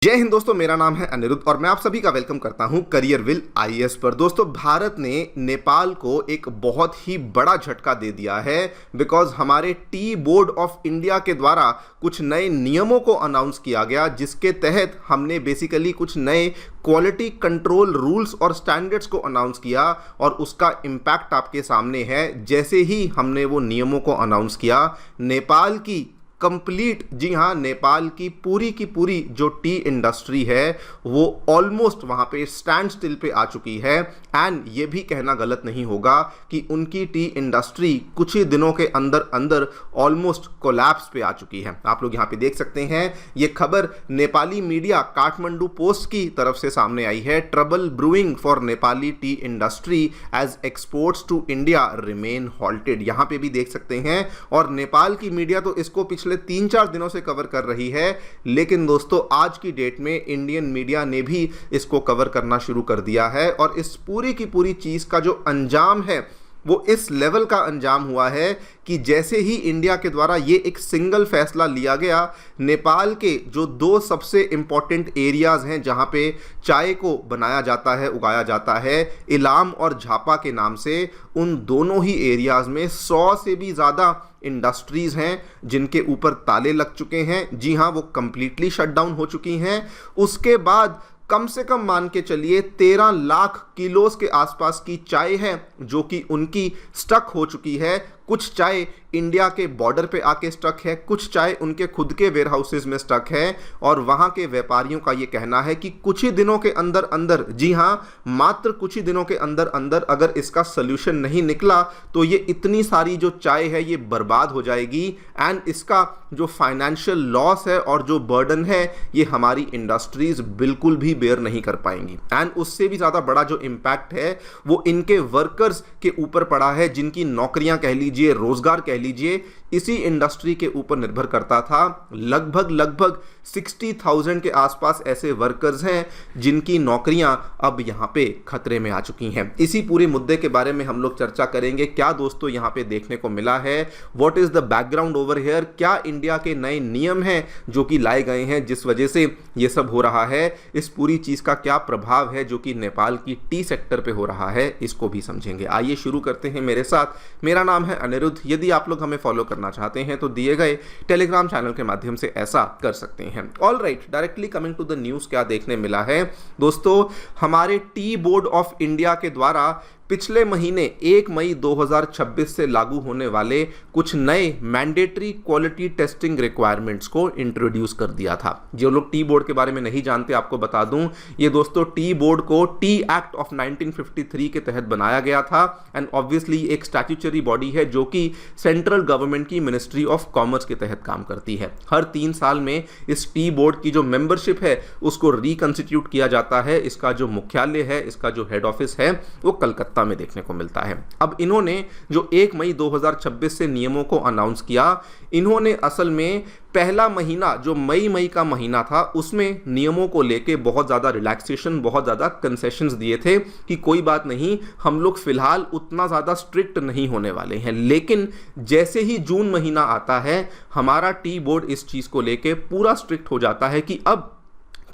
जय हिंद दोस्तों, मेरा नाम है अनिरुद्ध और मैं आप सभी का वेलकम करता हूं करियर विल आईएएस पर। दोस्तों, भारत ने नेपाल को एक बहुत ही बड़ा झटका दे दिया है बिकॉज हमारे टी बोर्ड ऑफ इंडिया के द्वारा कुछ नए नियमों को अनाउंस किया गया, जिसके तहत हमने बेसिकली कुछ नए क्वालिटी कंट्रोल रूल्स और स्टैंडर्ड्स को अनाउंस किया और उसका इम्पैक्ट आपके सामने है। जैसे ही हमने वो नियमों को अनाउंस किया, नेपाल की कंप्लीट, जी हाँ, नेपाल की पूरी जो टी इंडस्ट्री है वो ऑलमोस्ट वहाँ पे स्टैंड स्टिल पे आ चुकी है। एंड ये भी कहना गलत नहीं होगा कि उनकी टी इंडस्ट्री कुछ ही दिनों के अंदर अंदर ऑलमोस्ट कोलैप्स पे आ चुकी है। आप लोग यहाँ पे देख सकते हैं, ये खबर नेपाली मीडिया काठमांडू पोस्ट की तरफ से सामने आई है। Trouble brewing for Nepali tea industry as exports to India remain halted, यहाँ पे भी देख सकते हैं। और नेपाल की मीडिया तो इसको पिछले 3-4 दिनों से कवर कर रही है, लेकिन दोस्तों आज की डेट में इंडियन मीडिया ने भी इसको कवर करना शुरू कर दिया है। और इस पूरी की पूरी चीज का जो अंजाम है वो इस लेवल का अंजाम हुआ है कि जैसे ही इंडिया के द्वारा ये एक सिंगल फैसला लिया गया, नेपाल के जो 2 सबसे इंपॉर्टेंट एरियाज हैं जहां पे चाय को बनाया जाता है, उगाया जाता है, इलाम और झापा के नाम से, उन दोनों ही एरियाज में 100 से भी ज़्यादा इंडस्ट्रीज़ हैं जिनके ऊपर ताले लग चुके हैं। जी हाँ, वो कंप्लीटली शट डाउन हो चुकी हैं। उसके बाद कम से कम मान के चलिए 13 लाख किलोस के आसपास की चाय है जो कि उनकी स्टक हो चुकी है। कुछ चाय इंडिया के बॉर्डर पे आके स्टक है, कुछ चाय उनके खुद के वेयर हाउसेज में स्टक है। और वहाँ के व्यापारियों का ये कहना है कि कुछ ही दिनों के अंदर अंदर, जी हाँ, मात्र कुछ ही दिनों के अंदर अंदर अगर इसका सोल्यूशन नहीं निकला तो ये इतनी सारी जो चाय है ये बर्बाद हो जाएगी। एंड इसका जो फाइनेंशियल लॉस है और जो बर्डन है ये हमारी इंडस्ट्रीज बिल्कुल भी बेयर नहीं कर पाएंगी। एंड उससे भी ज़्यादा बड़ा जो इम्पैक्ट है वो इनके वर्कर्स के ऊपर पड़ा है, जिनकी नौकरियां कह लीजिए, रोजगार कह लीजिए, इसी इंडस्ट्री के ऊपर निर्भर करता था। लगभग 60,000 के आसपास ऐसे वर्कर्स हैं जिनकी नौकरियां अब यहां पे खतरे में आ चुकी हैं। इसी पूरे मुद्दे के बारे में हम लोग चर्चा करेंगे। क्या दोस्तों यहां पे देखने को मिला है, what is the background over here, क्या इंडिया के नए नियम हैं जो कि लाए गए हैं जिस वजह से ये सब हो रहा है, इस पूरी चीज का क्या प्रभाव है जो कि नेपाल की टी सेक्टर पे हो रहा है, इसको भी समझेंगे। आइए शुरू करते हैं मेरे साथ। मेरा नाम है अनिरुद्ध। यदि आप लोग हमें फॉलो करना चाहते हैं तो दिए गए टेलीग्राम चैनल के माध्यम से ऐसा कर सकते हैं। All right, directly coming to the news, क्या देखने मिला है दोस्तों, हमारे टी बोर्ड ऑफ इंडिया के द्वारा पिछले महीने 1 मई 2026 से लागू होने वाले कुछ नए मैंडेटरी क्वालिटी टेस्टिंग रिक्वायरमेंट्स को इंट्रोड्यूस कर दिया था। जो लोग टी बोर्ड के बारे में नहीं जानते, आपको बता दूं, ये दोस्तों टी बोर्ड को टी एक्ट ऑफ 1953 के तहत बनाया गया था। एंड ऑब्वियसली एक स्टैट्यूटरी बॉडी है जो कि सेंट्रल गवर्नमेंट की मिनिस्ट्री ऑफ कॉमर्स के तहत काम करती है। हर 3 साल में इस टी बोर्ड की जो मेंबरशिप है उसको रिकंस्टिट्यूट किया जाता है। इसका जो मुख्यालय है, इसका जो हेड ऑफिस है वो कलकत्ता में देखने को मिलता है। अब इन्होंने जो 1 मई 2026 से नियमों को अनाउंस किया, इन्होंने असल में पहला महीना जो मई का महीना था उसमें नियमों को लेके बहुत ज़्यादा रिलैक्सेशन, बहुत ज़्यादा कंसेशंस दिए थे कि कोई बात नहीं, हम लोग फिलहाल उतना ज़्यादा स्ट्रिक्ट नहीं होने वाले हैं। लेकिन जैसे ही जून महीना आता है, हमारा टी बोर्ड इस चीज़ को लेके पूरा स्ट्रिक्ट हो जाता है कि अब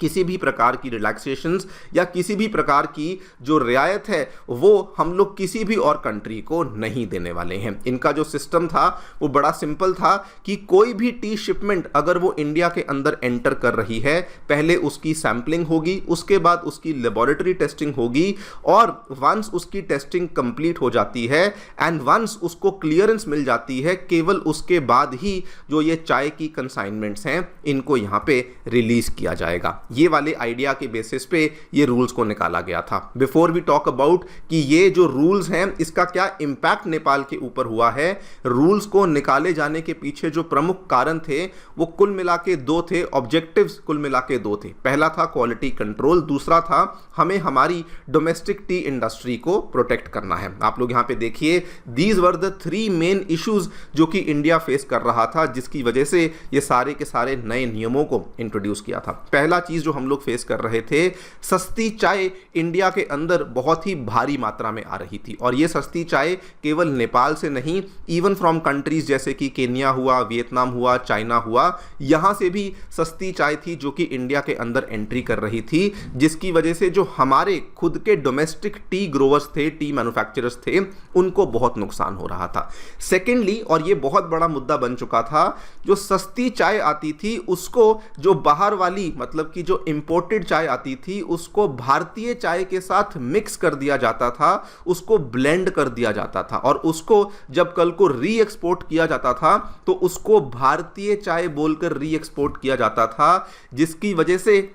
किसी भी प्रकार की रिलैक्सेशंस या किसी भी प्रकार की जो रियायत है वो हम लोग किसी भी और कंट्री को नहीं देने वाले हैं। इनका जो सिस्टम था वो बड़ा सिंपल था कि कोई भी टी शिपमेंट अगर वो इंडिया के अंदर एंटर कर रही है, पहले उसकी सैंपलिंग होगी, उसके बाद उसकी लेबोरेटरी टेस्टिंग होगी, और वंस उसकी टेस्टिंग कंप्लीट हो जाती है एंड वंस उसको क्लियरेंस मिल जाती है, केवल उसके बाद ही जो ये चाय की कंसाइनमेंट्स हैं इनको यहाँ पे रिलीज किया जाएगा। ये वाले आइडिया के बेसिस पे ये रूल्स को निकाला गया था। बिफोर वी टॉक अबाउट कि ये जो रूल्स हैं इसका क्या इम्पैक्ट नेपाल के ऊपर हुआ है, रूल्स को निकाले जाने के पीछे जो प्रमुख कारण थे वो कुल मिला के 2 थे, ऑब्जेक्टिव्स कुल मिला के 2 थे। पहला था क्वालिटी कंट्रोल, दूसरा था हमें हमारी डोमेस्टिक टी इंडस्ट्री को प्रोटेक्ट करना है। आप लोग यहाँ पे देखिए, these were the 3 main issues जो कि इंडिया फेस कर रहा था, जिसकी वजह से ये सारे के सारे नए नियमों को इंट्रोड्यूस किया था। पहला चीज चैलेंजेस जो हम लोग फेस कर रहे थे, सस्ती चाय इंडिया के अंदर बहुत ही भारी मात्रा में आ रही थी। और ये सस्ती चाय केवल नेपाल से नहीं, इवन फ्रॉम कंट्रीज जैसे कि केन्या हुआ, वियतनाम हुआ, चाइना हुआ, यहां से भी सस्ती चाय थी जो कि इंडिया के अंदर एंट्री कर रही थी, जिसकी वजह से जो हमारे खुद के डोमेस्टिक टी ग्रोवर्स थे, टी मैन्युफैक्चरर्स थे, उनको बहुत नुकसान हो रहा था। सेकेंडली, और ये बहुत बड़ा मुद्दा बन चुका था, जो सस्ती चाय आती थी उसको जो बाहर वाली मतलब कि जो इंपोर्टेड चाय आती थी उसको भारतीय चाय के साथ मिक्स कर दिया जाता था, उसको ब्लेंड कर दिया जाता था, और उसको जब कल को री एक्सपोर्ट किया जाता था तो उसको भारतीय चाय बोलकर री एक्सपोर्ट किया जाता था, जिसकी वजह से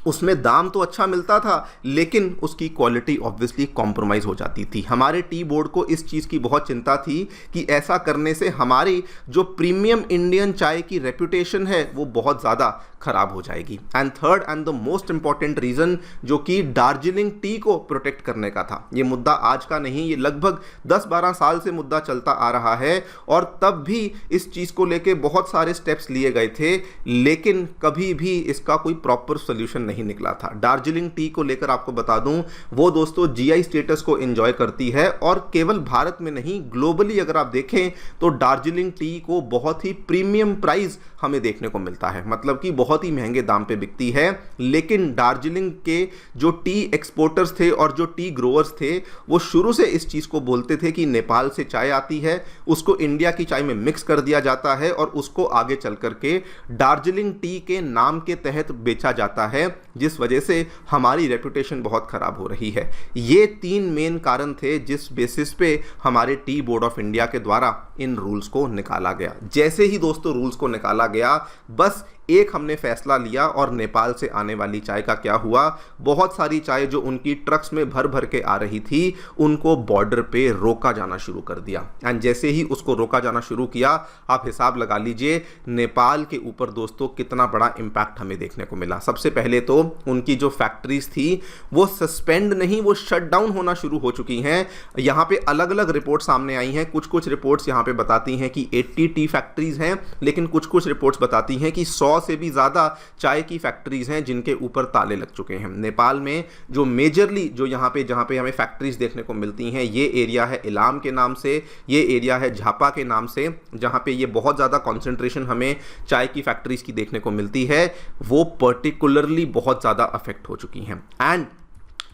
उसमें दाम तो अच्छा मिलता था लेकिन उसकी क्वालिटी ऑब्वियसली कॉम्प्रोमाइज़ हो जाती थी। हमारे टी बोर्ड को इस चीज़ की बहुत चिंता थी कि ऐसा करने से हमारी जो प्रीमियम इंडियन चाय की रेपुटेशन है वो बहुत ज़्यादा खराब हो जाएगी। And third and the most important reason जो कि दार्जिलिंग टी को प्रोटेक्ट करने का था, ये मुद्दा आज का नहीं, ये लगभग 10-12 साल से मुद्दा चलता आ रहा है और तब भी इस चीज़ को लेके बहुत सारे स्टेप्स लिए गए थे लेकिन कभी भी इसका कोई प्रॉपर सोल्यूशन नहीं निकला था। दार्जिलिंग टी को लेकर आपको बता दूं, वो दोस्तों जीआई स्टेटस को एंजॉय करती है और केवल भारत में नहीं, ग्लोबली अगर आप देखें तो दार्जिलिंग टी को बहुत ही प्रीमियम प्राइस हमें देखने को मिलता है, मतलब कि बहुत ही महंगे दाम पे बिकती है। लेकिन दार्जिलिंग के जो टी एक्सपोर्टर्स थे और जो टी ग्रोअर्स थे वो शुरू से इस चीज़ को बोलते थे कि नेपाल से चाय आती है, उसको इंडिया की चाय में मिक्स कर दिया जाता है और उसको आगे चल करके दार्जिलिंग टी के नाम के तहत बेचा जाता है, जिस वजह से हमारी रेपुटेशन बहुत खराब हो रही है। ये 3 मेन कारण थे जिस बेसिस पे हमारे टी बोर्ड ऑफ इंडिया के द्वारा इन रूल्स को निकाला गया। जैसे ही दोस्तों रूल्स को निकाला गया, बस एक हमने फैसला लिया और नेपाल से आने वाली चाय का क्या हुआ, बहुत सारी चाय जो उनकी ट्रक्स में भर भर के आ रही थी उनको बॉर्डर पे रोका जाना शुरू कर दिया। एंड जैसे ही उसको रोका जाना शुरू किया, आप हिसाब लगा लीजिए नेपाल के ऊपर दोस्तों कितना बड़ा इंपैक्ट हमें देखने को मिला। सबसे पहले तो उनकी जो फैक्ट्रीज थी वो सस्पेंड नहीं, वो शट डाउन होना शुरू हो चुकी हैं। यहाँ पे अलग अलग रिपोर्ट सामने आई हैं। कुछ रिपोर्ट्स यहाँ पे बताती हैं कि 80 टी फैक्ट्रीज हैं, लेकिन कुछ रिपोर्ट्स बताती हैं कि 100 से भी ज़्यादा चाय की फैक्ट्रीज हैं जिनके ऊपर ताले लग चुके हैं। नेपाल में जो मेजरली जो जहाँ पे हमें फैक्ट्रीज देखने को मिलती हैं, ये एरिया है इलाम के नाम से, ये एरिया है झापा के नाम से, जहाँ पे ये बहुत ज़्यादा कॉन्सेंट्रेशन हमें चाय की फैक्ट्रीज की देखने को मिलती है, वो पर्टिकुलरली बहुत ज़्यादा अफेक्ट हो चुकी हैं। एंड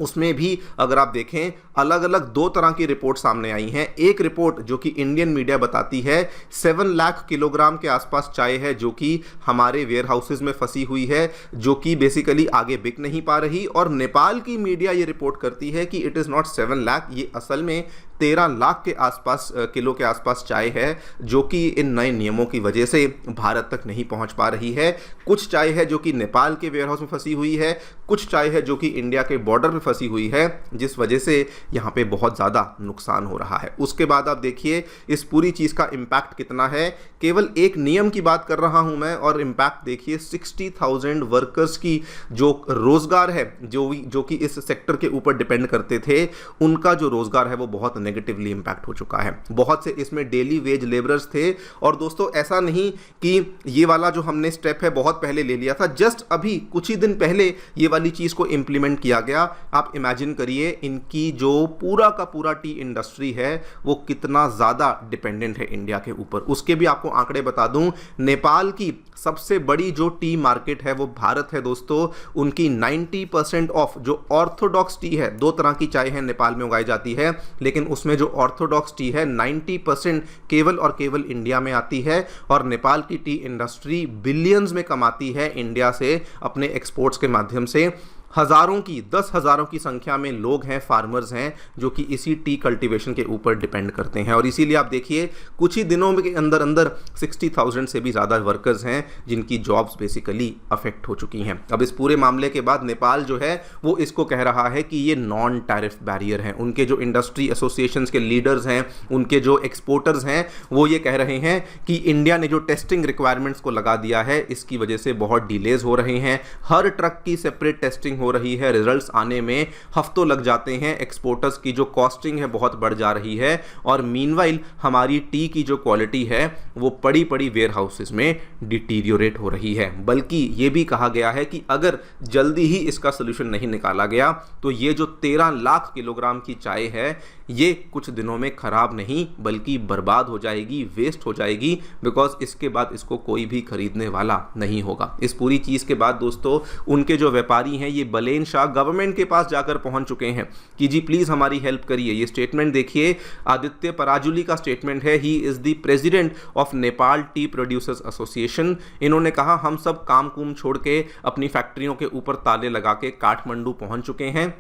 उसमें भी अगर आप देखें अलग अलग 2 तरह की रिपोर्ट सामने आई हैं। एक रिपोर्ट जो कि इंडियन मीडिया बताती है 7 लाख किलोग्राम के आसपास चाय है जो कि हमारे वेयर हाउसेज में फंसी हुई है, जो कि बेसिकली आगे बिक नहीं पा रही। और नेपाल की मीडिया ये रिपोर्ट करती है कि इट इज़ नॉट 7 लाख, ये असल में 13 लाख के आसपास किलो के आसपास चाय है जो कि इन नए नियमों की वजह से भारत तक नहीं पहुंच पा रही है। कुछ चाय है जो कि नेपाल के वेयर हाउस में फंसी हुई है, कुछ चाय है जो कि इंडिया के बॉर्डर पे फंसी हुई है, जिस वजह से यहाँ पे बहुत ज़्यादा नुकसान हो रहा है। उसके बाद आप देखिए इस पूरी चीज़ का इम्पैक्ट कितना है। केवल एक नियम की बात कर रहा हूँ मैं और इम्पैक्ट देखिए 60,000 वर्कर्स की जो रोज़गार है जो कि इस सेक्टर के ऊपर डिपेंड करते थे, उनका जो रोज़गार है वो बहुत नेगेटिवली इंपैक्ट हो चुका है। बहुत से इसमें डेली वेज लेबरर्स थे। और दोस्तों ऐसा नहीं कि ये वाला जो हमने स्टेप है बहुत पहले ले लिया था, जस्ट अभी कुछ ही दिन पहले ये वाली चीज़ को इम्प्लीमेंट किया गया। आप इमेजिन करिए इनकी जो पूरा का पूरा टी इंडस्ट्री है वो कितना ज़्यादा डिपेंडेंट है इंडिया के ऊपर। उसके भी आपको आंकड़े बता दूं, नेपाल की सबसे बड़ी जो टी मार्केट है वो भारत है दोस्तों। उनकी 90% ऑफ जो ऑर्थोडॉक्स टी है, 2 तरह की चाय है नेपाल में उगाई जाती है, लेकिन उसमें जो ऑर्थोडॉक्स टी है 90% केवल और केवल इंडिया में आती है। और नेपाल की टी इंडस्ट्री बिलियंस में कमाती है इंडिया से अपने एक्सपोर्ट्स के माध्यम से। हज़ारों की 10,000 की संख्या में लोग हैं, फार्मर्स हैं जो कि इसी टी कल्टीवेशन के ऊपर डिपेंड करते हैं। और इसीलिए आप देखिए कुछ ही दिनों के अंदर अंदर 60,000 से भी ज़्यादा वर्कर्स हैं जिनकी जॉब्स बेसिकली अफेक्ट हो चुकी हैं। अब इस पूरे मामले के बाद नेपाल जो है वो इसको कह रहा है कि ये नॉन टैरिफ बैरियर हैं। उनके जो इंडस्ट्री एसोसिएशंस के लीडर्स हैं, उनके जो एक्सपोर्टर्स हैं, वो ये कह रहे हैं कि इंडिया ने जो टेस्टिंग रिक्वायरमेंट्स को लगा दिया है इसकी वजह से बहुत डिलेज हो रहे हैं। हर ट्रक की सेपरेट टेस्टिंग टेस्टिंग हो रही है, रिजल्ट्स आने में हफ्तों लग जाते हैं, एक्सपोर्टर्स की जो कॉस्टिंग है बहुत बढ़ जा रही है, और मीनवाइल हमारी टी की जो क्वालिटी है वो पड़ी पड़ी वेयर हाउसेस में डिटीरियोरेट हो रही है। बल्कि ये भी कहा गया है कि अगर जल्दी ही इसका सोल्यूशन नहीं निकाला गया तो ये जो 13 लाख किलोग्राम की चाय है ये कुछ दिनों में खराब नहीं बल्कि बर्बाद हो जाएगी, वेस्ट हो जाएगी, बिकॉज इसके बाद इसको कोई भी खरीदने वाला नहीं होगा। इस पूरी चीज़ के बाद दोस्तों उनके जो व्यापारी हैं ये बलेन शाह गवर्नमेंट के पास जाकर पहुंच चुके हैं कि जी प्लीज़ हमारी हेल्प करिए। ये स्टेटमेंट देखिए, आदित्य पराजुली का स्टेटमेंट है, he is the president of Nepal T producers association. इन्होंने कहा हम सब काम कुम छोड़ के अपनी फैक्ट्रियों के ऊपर ताले लगा के काठमांडू पहुंच चुके हैं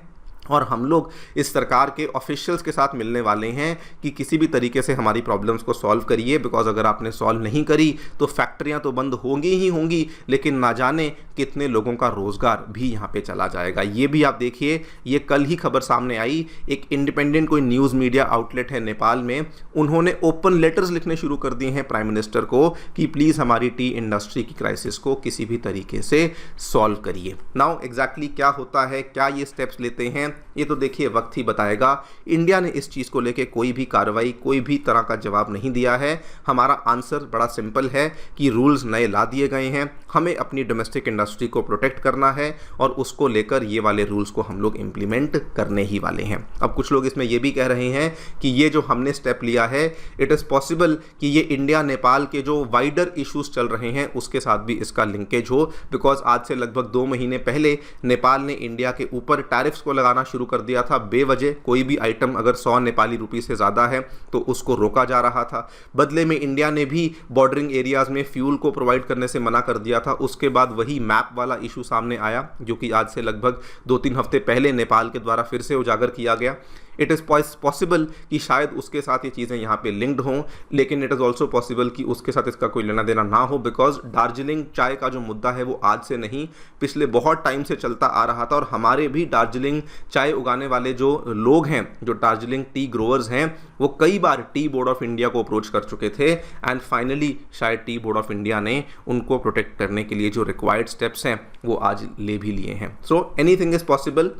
और हम लोग इस सरकार के ऑफिशियल्स के साथ मिलने वाले हैं कि किसी भी तरीके से हमारी प्रॉब्लम्स को सॉल्व करिए, बिकॉज अगर आपने सॉल्व नहीं करी तो फैक्ट्रियां तो बंद होंगी ही होंगी, लेकिन ना जाने कितने लोगों का रोज़गार भी यहाँ पे चला जाएगा। ये भी आप देखिए, ये कल ही खबर सामने आई, एक इंडिपेंडेंट कोई न्यूज़ मीडिया आउटलेट है नेपाल में, उन्होंने ओपन लेटर्स लिखने शुरू कर दिए हैं प्राइम मिनिस्टर को कि प्लीज़ हमारी टी इंडस्ट्री की क्राइसिस को किसी भी तरीके से सॉल्व करिए। नाउ एग्जैक्टली क्या होता है, क्या ये स्टेप्स लेते हैं, ये तो देखिए वक्त ही बताएगा। इंडिया ने इस चीज़ को लेके कोई भी कार्रवाई, कोई भी तरह का जवाब नहीं दिया है। हमारा आंसर बड़ा सिंपल है कि रूल्स नए ला दिए गए हैं, हमें अपनी डोमेस्टिक इंडस्ट्री को प्रोटेक्ट करना है और उसको लेकर ये वाले रूल्स को हम लोग इम्प्लीमेंट करने ही वाले हैं। अब कुछ लोग इसमें ये भी कह रहे हैं कि ये जो हमने स्टेप लिया है, इट इज़ पॉसिबल कि ये इंडिया नेपाल के जो वाइडर इश्यूज चल रहे हैं उसके साथ भी इसका लिंकेज हो, बिकॉज आज से लगभग 2 महीने पहले नेपाल ने इंडिया के ऊपर टैरिफ्स को लगाना शुरू कर दिया था बेवजह। कोई भी आइटम अगर 100 नेपाली रुपये से ज़्यादा है तो उसको रोका जा रहा था। बदले में इंडिया ने भी बॉर्डरिंग एरियाज़ में फ्यूल को प्रोवाइड करने से मना कर दिया था। उसके बाद वही मैप वाला इशू सामने आया जो कि आज से लगभग 2-3 हफ्ते पहले नेपाल के द्वारा फिर से उजागर किया गया। इट इज़ पॉसिबल कि शायद उसके साथ ये चीज़ें यहाँ पे लिंक्ड हों, लेकिन इट इज़ ऑल्सो पॉसिबल कि उसके साथ इसका कोई लेना देना ना हो, बिकॉज दार्जिलिंग चाय का जो मुद्दा है वो आज से नहीं, पिछले बहुत टाइम से चलता आ रहा था। और हमारे भी दार्जिलिंग चाय उगाने वाले जो लोग हैं, जो दार्जिलिंग टी ग्रोअर्स हैं, वो कई बार टी बोर्ड ऑफ इंडिया को अप्रोच कर चुके थे एंड फाइनली शायद टी बोर्ड ऑफ इंडिया ने उनको प्रोटेक्ट करने के लिए जो रिक्वायर्ड स्टेप्स हैं वो आज ले भी लिए हैं। So anything is possible,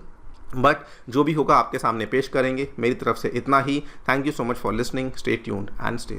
but जो भी होगा आपके सामने पेश करेंगे। मेरी तरफ से इतना ही। Thank you so much for listening. Stay tuned and stay